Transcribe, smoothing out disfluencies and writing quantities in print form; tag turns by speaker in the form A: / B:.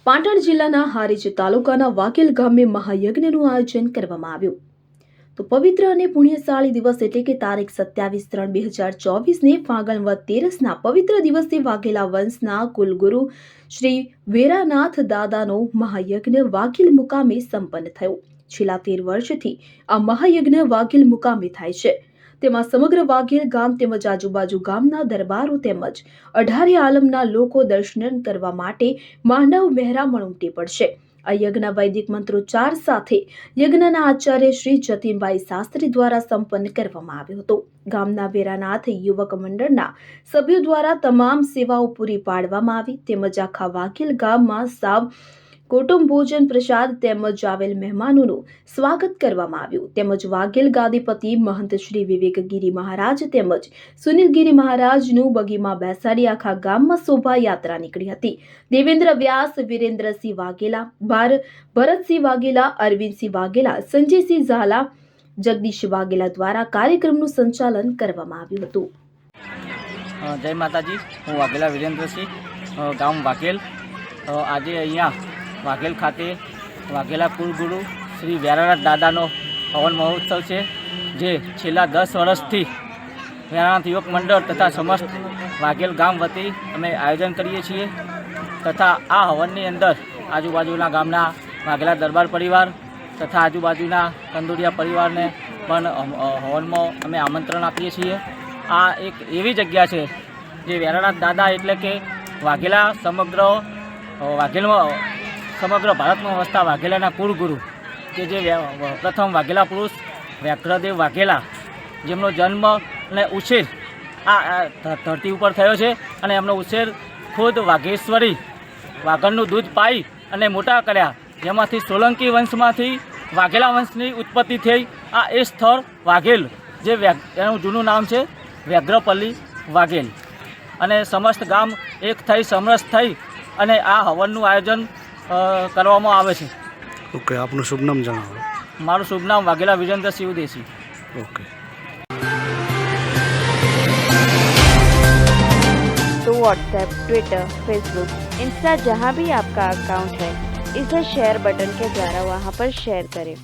A: પાટણ જિલ્લાના હારીજ તાલુકાના વાકેલ ગામે મહાયજ્ઞનું આયોજન કરવામાં આવ્યું। તો પવિત્ર અને પુણ્યશાળી દિવસ એટલે કે તારીખ 27/3/2024ને ફાગણ વદ તેરસના પવિત્ર દિવસે વાઘેલા વંશના કુલગુરુ શ્રી વેરાનાથ દાદાનો મહાયજ્ઞ વાઘેલ મુકામે સંપન્ન થયો। છેલ્લા 13 વર્ષથી આ મહાયજ્ઞ વાઘેલ મુકામે થાય છે। તેમાં સમગ્ર વાઘેલ ગામ તેમજ આજુબાજુ ગામના દરબારો તેમજ 18 આલમના લોકો દર્શન કરવા માટે માનવ મહેરામણ ઉમટી પડશે। આ યજ્ઞ વૈદિક મંત્રોચ્ચાર સાથે યજ્ઞના આચાર્ય શ્રી જતીનભાઈ શાસ્ત્રી દ્વારા સંપન્ન કરવામાં આવ્યો હતો। ગામના વેરાનાથ યુવક મંડળના સભ્યો દ્વારા તમામ સેવાઓ પૂરી પાડવામાં આવી તેમજ આખા વાઘેલ ગામમાં સાવ કુટુંબ ભોજન પ્રસાદ તેમજ આવેલ મહેમાનોનું સ્વાગત કરવામાં આવ્યું। તેમજ વાઘેલ ગાદીપતિ મહંત શ્રી વિવેકગીરી મહારાજ તેમજ સુનિલગીરી મહારાજનું બગીમાં બેસાડી આખા ગામમાં શોભાયાત્રા નીકળી હતી। દેવેન્દ્ર વ્યાસ, વિરેન્દ્રસિંહ વાઘેલા, ભરતસિંહ વાઘેલા, અરવિંદસિંહ વાઘેલા, સંજયસિંહ ઝાલા, જગદીશ વાઘેલા દ્વારા કાર્યક્રમનું સંચાલન કરવામાં આવ્યું હતું।
B: જય માતાજી, હું વાઘેલા વિરેન્દ્રસિંહ, ગામ વાઘેલ। આજે અહીંયા વાઘેલ ખાતે વાઘેલા કુલગુરુ શ્રી વેરાનાથ દાદાનો હવન મહોત્સવ છે, જે છેલ્લા 10 વર્ષથી વેરાનાથ યુવક મંડળ તથા સમસ્ત વાઘેલ ગામ વતી અમે આયોજન કરીએ છીએ। તથા આ હવનની અંદર આજુબાજુના ગામના વાઘેલા દરબાર પરિવાર તથા આજુબાજુના કંદુરિયા પરિવારને પણ હવનમાં અમે આમંત્રણ આપીએ છીએ। આ એક એવી જગ્યા છે જે વેરાનાથ દાદા એટલે કે વાઘેલા સમગ્ર ભારતમાં વસતા વાઘેલાના કુળગુરુ કે જે પ્રથમ વાઘેલા પુરુષ વ્યાઘ્રદેવ વાઘેલા, જેમનો જન્મ અને ઉછેર આ ધરતી ઉપર થયો છે અને એમનો ઉછેર ખુદ વાઘેશ્વરી વાઘરનું દૂધ પાઈ અને મોટા કર્યા, જેમાંથી સોલંકી વંશમાંથી વાઘેલા વંશની ઉત્પત્તિ થઈ। આ એ સ્થળ વાઘેલ, જે એનું જૂનું નામ છે વ્યાઘ્રપલ્લી વાઘેલ, અને સમસ્ત ગામ એક થઈ સમરસ થઈ અને આ હવનનું આયોજન કરવામાં આવે છે।
C: ઓકે, આપનું શુભ નામ જણાવો।
B: મારું શુભ નામ વાઘેલા વિરેન્દ્રસિંહ ઉદેશી।
C: ओके।
D: तो व्हाट्सएप, ट्विटर, फेसबुक, इंस्टा जहाँ भी आपका अकाउंट है, इसे शेयर बटन के द्वारा वहाँ पर शेयर करें।